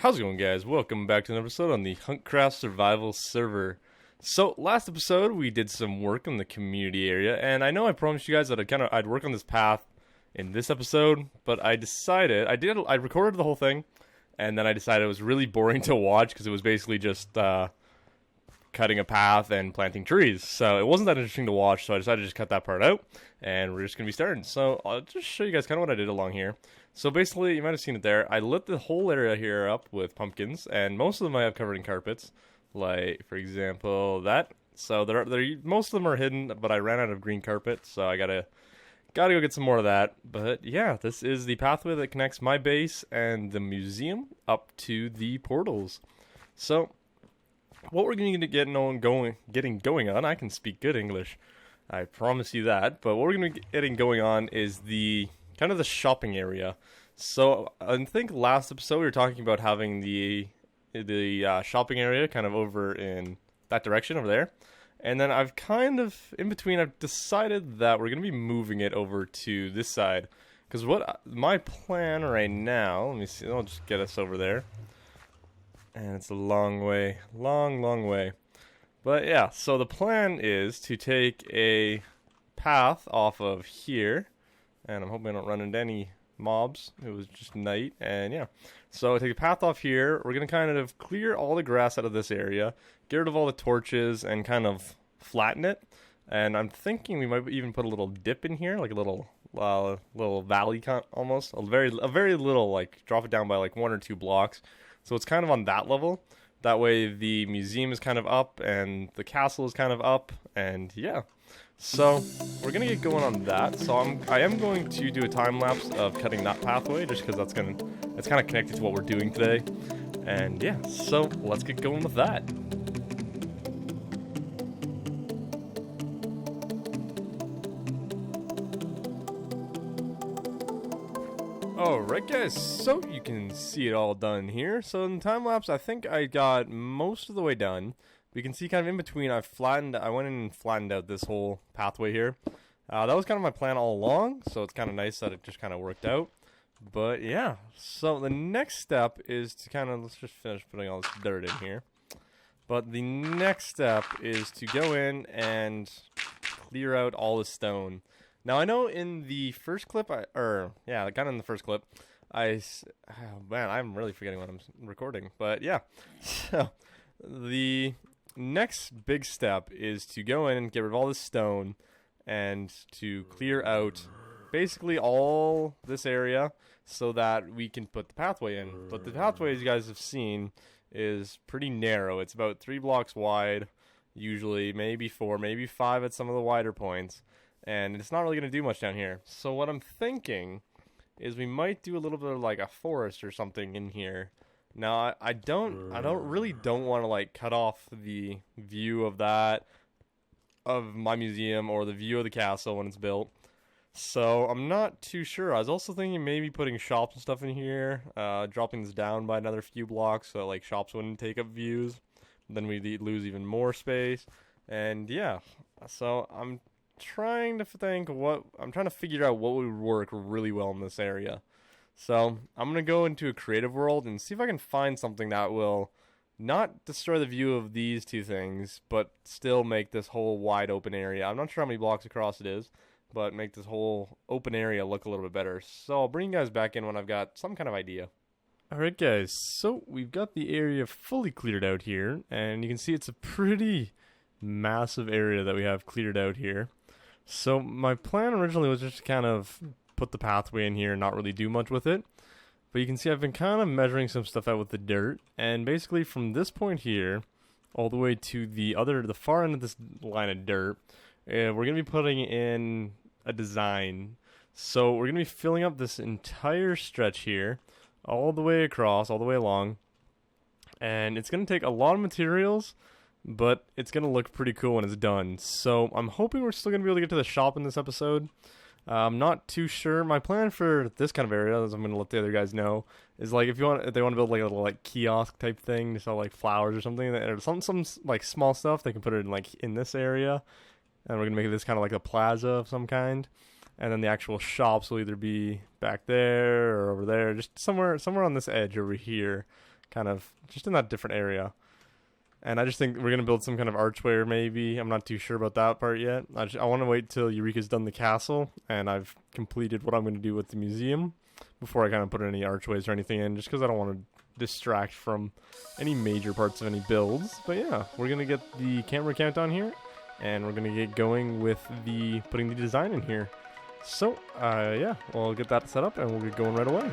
How's it going, guys? Welcome back to an episode on the HuntCraft Survival server. So, last episode we did some work in the community area, and I know I promised you guys that I'd work on this path in this episode, but I recorded the whole thing, and then I decided it was really boring to watch because it was basically just cutting a path and planting trees. So it wasn't that interesting to watch, so I decided to just cut that part out, and we're just going to be starting. So I'll just show you guys kind of what I did along here. So basically, you might have seen it there, I lit the whole area here up with pumpkins, and most of them I have covered in carpets, like, for example, that. So most of them are hidden, but I ran out of green carpet, so I gotta go get some more of that. But yeah, this is the pathway that connects my base and the museum up to the portals. So what we're going to get getting going on, I can speak good English, I promise you that, but what we're going to be getting going on is the kind of the shopping area. So I think last episode we were talking about having the shopping area kind of over in that direction over there, and then I've kind of in between I've decided that we're going to be moving it over to this side, because what my plan right now, let me see, I'll just get us over there. And it's a long way, long way. But yeah, so the plan is to take a path off of here. And I'm hoping I don't run into any mobs. It was just night, and yeah. So take a path off here. We're going to kind of clear all the grass out of this area, get rid of all the torches, and kind of flatten it. And I'm thinking we might even put a little dip in here, like a little valley almost. A very little, like drop it down by like 1 or 2 blocks. So it's kind of on that level. That way the museum is kind of up and the castle is kind of up, and yeah. So we're gonna get going on that. So I am going to do a time lapse of cutting that pathway, just because that's kind of connected to what we're doing today. And yeah, so let's get going with that. Alright guys, so you can see it all done here. So in time lapse, I think I got most of the way done. We can see kind of in between, I went in and flattened out this whole pathway here. That was kind of my plan all along, so it's kind of nice that it just kind of worked out. But yeah, so the next step is to let's just finish putting all this dirt in here. But the next step is to go in and clear out all the stone. Now, I know in the first clip, kind of in the first clip, I'm really forgetting what I'm recording. But yeah, so the next big step is to go in and get rid of all this stone and to clear out basically all this area so that we can put the pathway in. But the pathway, as you guys have seen, is pretty narrow. It's about 3 blocks wide, usually, maybe 4, maybe 5 at some of the wider points. And it's not really going to do much down here. So what I'm thinking is we might do a little bit of like a forest or something in here. Now I really don't want to like cut off the view of my museum or the view of the castle when it's built. So I'm not too sure. I was also thinking maybe putting shops and stuff in here, dropping this down by another few blocks so like shops wouldn't take up views. Then we'd lose even more space. And yeah, so I'm trying to figure out what would work really well in this area. So I'm gonna go into a creative world and see if I can find something that will not destroy the view of these two things, but still make this whole wide open area. I'm not sure how many blocks across it is, but make this whole open area look a little bit better. So I'll bring you guys back in when I've got some kind of idea. Alright guys, so we've got the area fully cleared out here, and you can see it's a pretty massive area that we have cleared out here. So my plan originally was just to kind of put the pathway in here and not really do much with it. But you can see I've been kind of measuring some stuff out with the dirt. And basically from this point here, all the way to the far end of this line of dirt, we're going to be putting in a design. So we're going to be filling up this entire stretch here, all the way across, all the way along. And it's going to take a lot of materials, but it's going to look pretty cool when it's done. So I'm hoping we're still going to be able to get to the shop in this episode. I'm not too sure. My plan for this kind of area, as I'm going to let the other guys know, is like if they want to build like a little like kiosk type thing to sell like flowers or something, or some like small stuff, they can put it in like in this area. And we're going to make this kind of like a plaza of some kind. And then the actual shops will either be back there or over there, just somewhere on this edge over here. kind of just in that different area. And I just think we're going to build some kind of archway, maybe. I'm not too sure about that part yet. I want to wait till Eureka's done the castle, and I've completed what I'm going to do with the museum before I kind of put any archways or anything in, just because I don't want to distract from any major parts of any builds. But yeah, we're going to get the camera countdown here, and we're going to get going with putting the design in here. So, yeah, we'll get that set up, and we'll get going right away.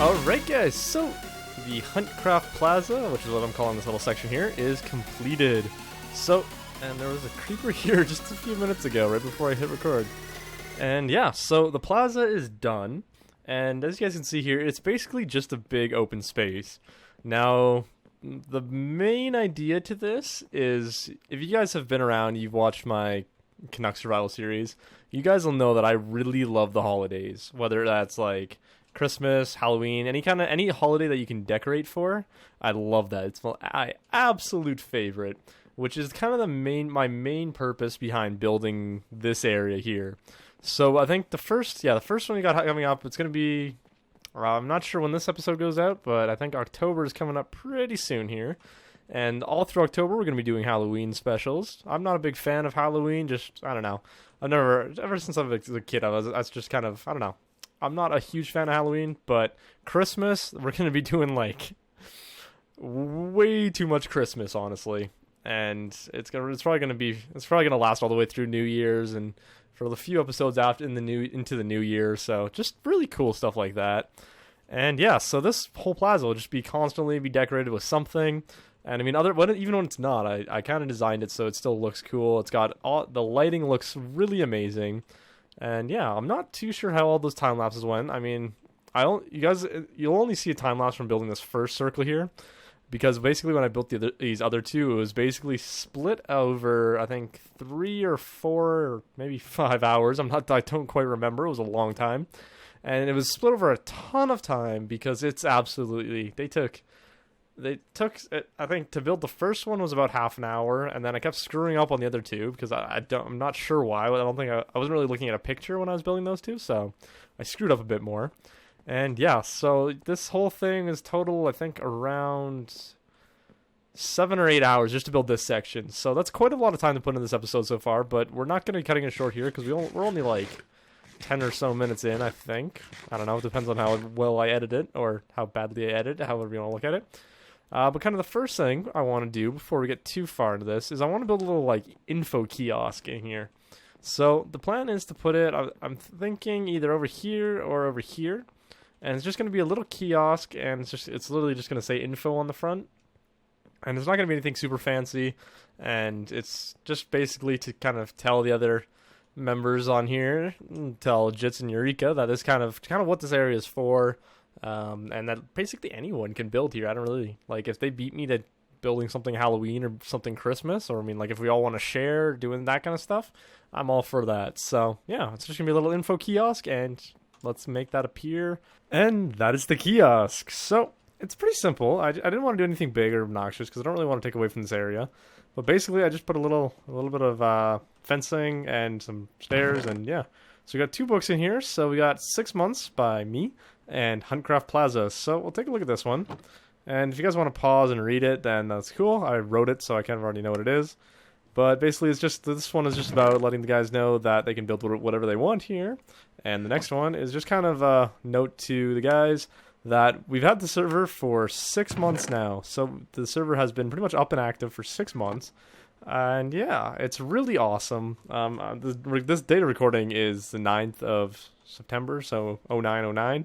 Alright guys, so the HuntCraft Plaza, which is what I'm calling this little section here, is completed. So, and there was a creeper here just a few minutes ago, right before I hit record. And yeah, so the plaza is done, and as you guys can see here, it's basically just a big open space. Now, the main idea to this is, if you guys have been around, you've watched my Canuck survival series, you guys will know that I really love the holidays, whether that's like Christmas, Halloween, any holiday that you can decorate for. I love that. It's my absolute favorite, which is kind of my main purpose behind building this area here. So I think the first one we got coming up, it's going to be, I'm not sure when this episode goes out, but I think October is coming up pretty soon here. And all through October, we're going to be doing Halloween specials. I'm not a big fan of Halloween, I don't know. Ever since I was a kid, I just kind of, I don't know. I'm not a huge fan of Halloween, but Christmas, we're going to be doing way too much Christmas, honestly. And it's probably gonna last all the way through New Year's and for the few episodes after into the new year. So just really cool stuff like that. And yeah, so this whole plaza will just be constantly decorated with something. And I mean, even when it's not, I kind of designed it so it still looks cool. It's got the lighting looks really amazing. And yeah, I'm not too sure how all those time lapses went. I mean, you'll only see a time lapse from building this first circle here, because basically when I built these other two, it was basically split over, I think, 3 or 4 or maybe 5 hours. I don't quite remember. It was a long time, and it was split over a ton of time because it's absolutely they took. I think to build the first one was about half an hour, and then I kept screwing up on the other two because I'm not sure why. I wasn't really looking at a picture when I was building those two, so I screwed up a bit more. And yeah, so this whole thing is total, I think, around 7 or 8 hours just to build this section. So that's quite a lot of time to put in this episode so far, but we're not going to be cutting it short here because we're only like 10 or so minutes in, I think. I don't know, it depends on how well I edit it or how badly I edit it, however you want to look at it. But kind of the first thing I want to do before we get too far into this is I want to build a little like info kiosk in here. So the plan is to put it, I'm thinking either over here or over here. And it's just going to be a little kiosk, and it's literally just going to say info on the front. And it's not going to be anything super fancy, and it's just basically to kind of tell the other members on here, tell Jits and Eureka that this kind of what this area is for. And that basically anyone can build here. I don't really, like, if they beat me to building something Halloween or something Christmas, or I mean, like, if we all want to share doing that kind of stuff, I'm all for that. So, yeah, it's just going to be a little info kiosk, and let's make that appear. And that is the kiosk. So, it's pretty simple. I didn't want to do anything big or obnoxious because I don't really want to take away from this area. But basically, I just put a little bit of fencing and some stairs, and yeah. So we got 2 books in here. So we got 6 Months by me and HuntCraft Plaza. So we'll take a look at this one. And if you guys want to pause and read it, then that's cool. I wrote it, so I kind of already know what it is. But basically, this one is just about letting the guys know that they can build whatever they want here. And the next one is just kind of a note to the guys that we've had the server for 6 months now. So the server has been pretty much up and active for 6 months. And yeah, it's really awesome. This data recording is the 9th of September, so 0909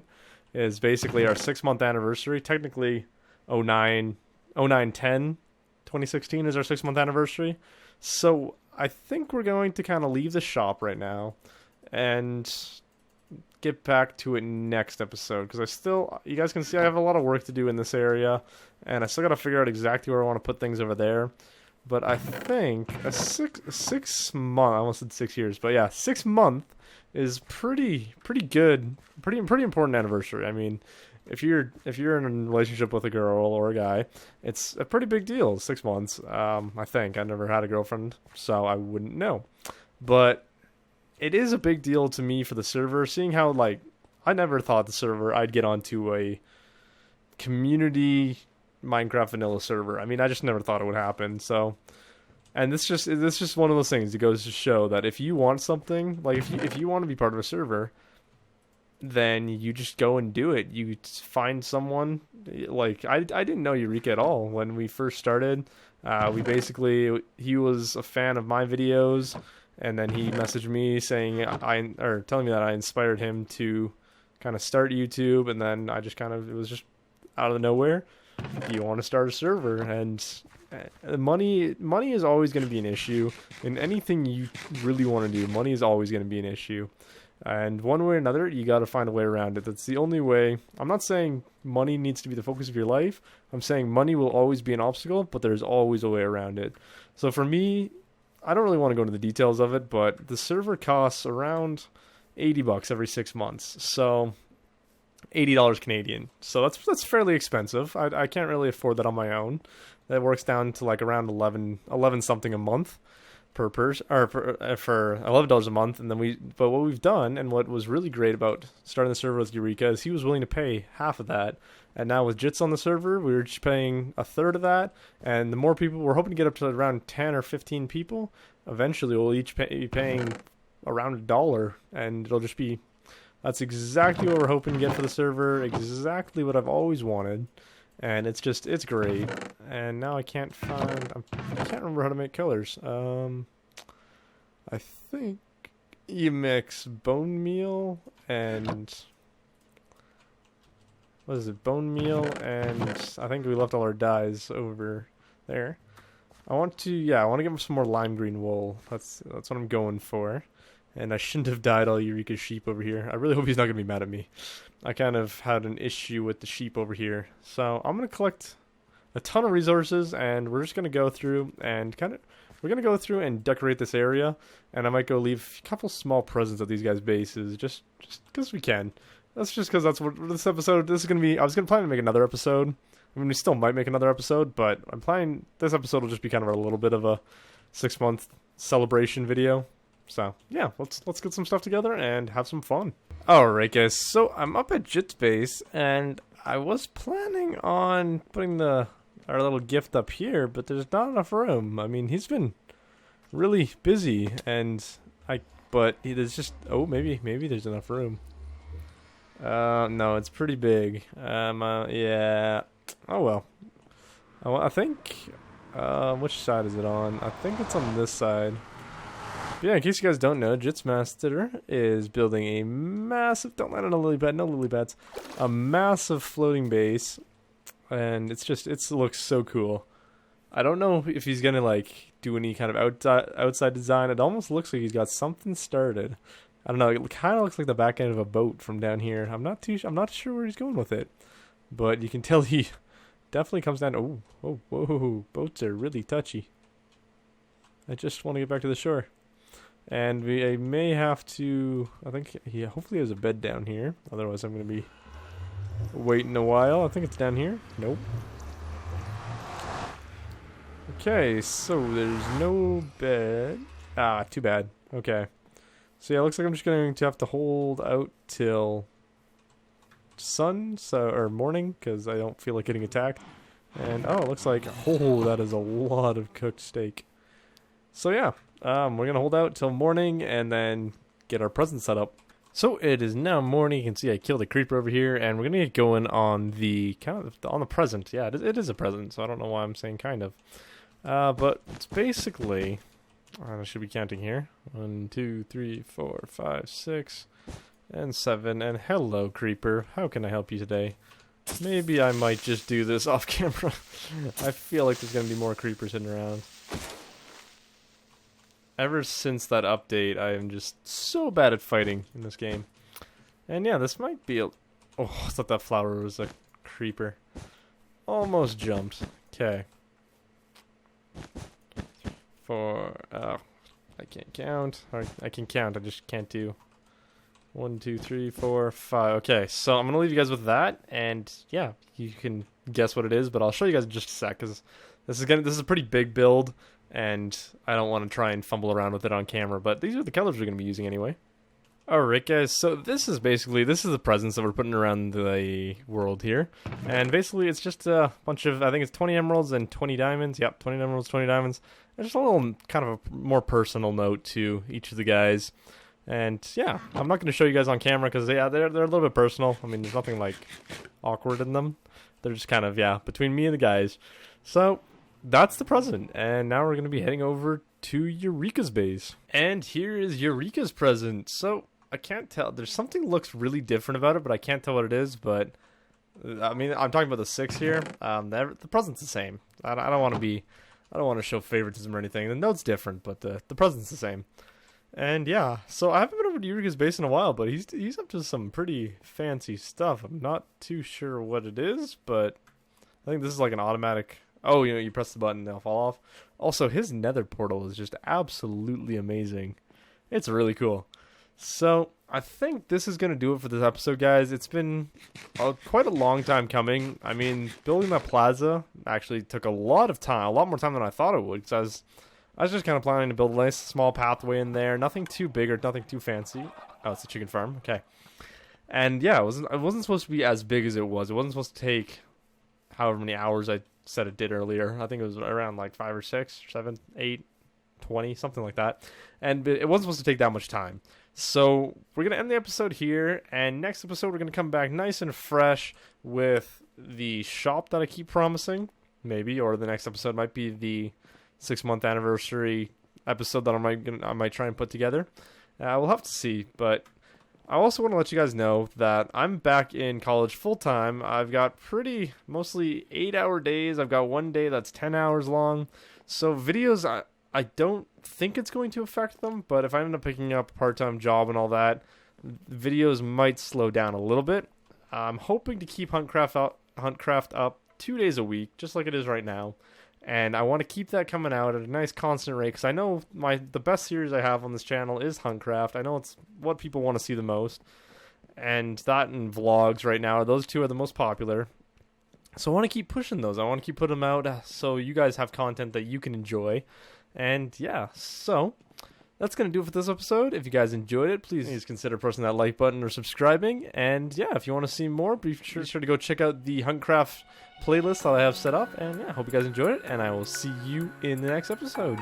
is basically our 6-month anniversary. Technically, 0910 2016 is our 6-month anniversary. So I think we're going to kind of leave the shop right now and get back to it next episode, because you guys can see I have a lot of work to do in this area, and I still got to figure out exactly where I want to put things over there. But I think a 6 month, I almost said 6 years, but yeah, 6 month is pretty good, pretty important anniversary. I mean, if you're in a relationship with a girl or a guy, it's a pretty big deal. 6 months, I think. I never had a girlfriend, so I wouldn't know. But it is a big deal to me for the server, seeing how, like, I never thought the server I'd get onto a community Minecraft vanilla server. I mean, I just never thought it would happen. So, and this just one of those things. It goes to show that if you want something, like if you want to be part of a server, then you just go and do it. You find someone. Like I didn't know Eureka at all when we first started. He was a fan of my videos, and then he messaged me saying telling me that I inspired him to kind of start YouTube, and then it was just out of nowhere. Do you want to start a server? And money is always going to be an issue in anything you really want to do. Money is always going to be an issue, and one way or another, you got to find a way around it. That's the only way. I'm not saying money needs to be the focus of your life. I'm saying money will always be an obstacle, but there's always a way around it. So for me, I don't really want to go into the details of it, but the server costs around $80 every 6 months. So $80 Canadian. So that's fairly expensive. I can't really afford that on my own. That works down to like around 11 something a month per person, or for $11 a month. And then but what we've done, and what was really great about starting the server with Eureka, is he was willing to pay half of that. And now with Jits on the server, we were just paying a third of that. And the more people, we're hoping to get up to around 10 or 15 people. Eventually, we'll each be paying around $1, and it'll just be. That's exactly what we're hoping to get for the server, exactly what I've always wanted. and it's great. And now I can't remember how to make colors. I think you mix bone meal and what is it? Bone meal, and I think we left all our dyes over there. I want to get some more lime green wool. That's what I'm going for. And I shouldn't have dyed all Eureka's sheep over here. I really hope he's not gonna be mad at me. I kind of had an issue with the sheep over here, so I'm gonna collect a ton of resources, and we're just gonna go through and decorate this area. And I might go leave a couple small presents at these guys' bases, just because we can. That's just because that's what this episode. This is gonna be. I was gonna plan to make another episode. I mean, we still might make another episode, but I'm planning this episode will just be kind of a little bit of a 6-month celebration video. So yeah, let's get some stuff together and have some fun. Alright guys, so I'm up at Jit's base, and I was planning on putting our little gift up here, but there's not enough room. I mean, he's been really busy, and there's just, maybe there's enough room. No, it's pretty big. Yeah. Oh well. I think, which side is it on? I think it's on this side. But yeah, in case you guys don't know, Jit's Master is building a massive, don't land on a lily pad, no lily pads, a massive floating base, and it looks so cool. I don't know if he's gonna like do any kind of outside design. It almost looks like he's got something started. I don't know, it kind of looks like the back end of a boat from down here. I'm not sure where he's going with it, but you can tell he definitely comes down. Oh, whoa, boats are really touchy. I just want to get back to the shore. And I may have to, I think he hopefully has a bed down here. Otherwise I'm going to be waiting a while. I think it's down here. Nope. Okay, so there's no bed. Ah, too bad. Okay. So yeah, it looks like I'm just going to have to hold out till or morning, because I don't feel like getting attacked. And oh, it looks like, that is a lot of cooked steak. So yeah, we're gonna hold out till morning and then get our present set up. So it is now morning. You can see I killed a creeper over here, and we're gonna get going on the present. Yeah, it is a present, so I don't know why I'm saying kind of. But it's basically, I should be counting here. 1, 2, 3, 4, 5, 6, and 7. And hello, creeper. How can I help you today? Maybe I might just do this off camera. I feel like there's gonna be more creepers hidden around. Ever since that update, I am just so bad at fighting in this game. And yeah, this might be oh, I thought that flower was a creeper. Almost jumped. Okay. 4, I can't count. Or I can count, I just can't do 1, 2, 3, 4, 5. Okay, so I'm gonna leave you guys with that, and yeah, you can guess what it is, but I'll show you guys in just a sec, because this is a pretty big build, and I don't want to try and fumble around with it on camera, but these are the colors we're going to be using anyway. Alright guys, so this is the presents that we're putting around the world here, and basically it's just a bunch of, I think it's 20 emeralds and 20 diamonds, yep, 20 emeralds, 20 diamonds, and just a little kind of a more personal note to each of the guys. And yeah, I'm not going to show you guys on camera because yeah, they're a little bit personal. I mean, there's nothing like awkward in them. They're just kind of, yeah, between me and the guys. So that's the present, and now we're going to be heading over to Eureka's base. And here is Eureka's present. So I can't tell. There's something looks really different about it, but I can't tell what it is. But I mean, I'm talking about the 6 here. The present's the same. I don't want to show favoritism or anything. The note's different, but the present's the same. And yeah, so I haven't been over to Eureka's base in a while, but he's up to some pretty fancy stuff. I'm not too sure what it is, but I think this is like an automatic. Oh, you press the button, they'll fall off. Also, his nether portal is just absolutely amazing. It's really cool. So I think this is going to do it for this episode, guys. It's been quite a long time coming. I mean, building that plaza actually took a lot of time, a lot more time than I thought it would, because I was just kind of planning to build a nice small pathway in there. Nothing too big or nothing too fancy. Oh, it's a chicken farm. Okay. And yeah, it wasn't supposed to be as big as it was. It wasn't supposed to take however many hours I said it did earlier. I think it was around like 5 or 6, 7, 8, 20, something like that. And it wasn't supposed to take that much time. So we're going to end the episode here. And next episode, we're going to come back nice and fresh with the shop that I keep promising, maybe, or the next episode might be the 6-month anniversary episode that I might try and put together. We'll have to see, but I also want to let you guys know that I'm back in college full-time. I've got mostly 8-hour days. I've got one day that's 10 hours long. So videos, I don't think it's going to affect them, but if I end up picking up a part-time job and all that, videos might slow down a little bit. I'm hoping to keep HuntCraft up 2 days a week, just like it is right now. And I want to keep that coming out at a nice constant rate, because I know the best series I have on this channel is HuntCraft. I know it's what people want to see the most. And that and vlogs right now, those two are the most popular. So I want to keep pushing those. I want to keep putting them out so you guys have content that you can enjoy. And yeah, so that's going to do it for this episode. If you guys enjoyed it, please consider pressing that like button or subscribing. And yeah, if you want to see more, be sure to go check out the HuntCraft playlist that I have set up. And yeah, hope you guys enjoyed it, and I will see you in the next episode.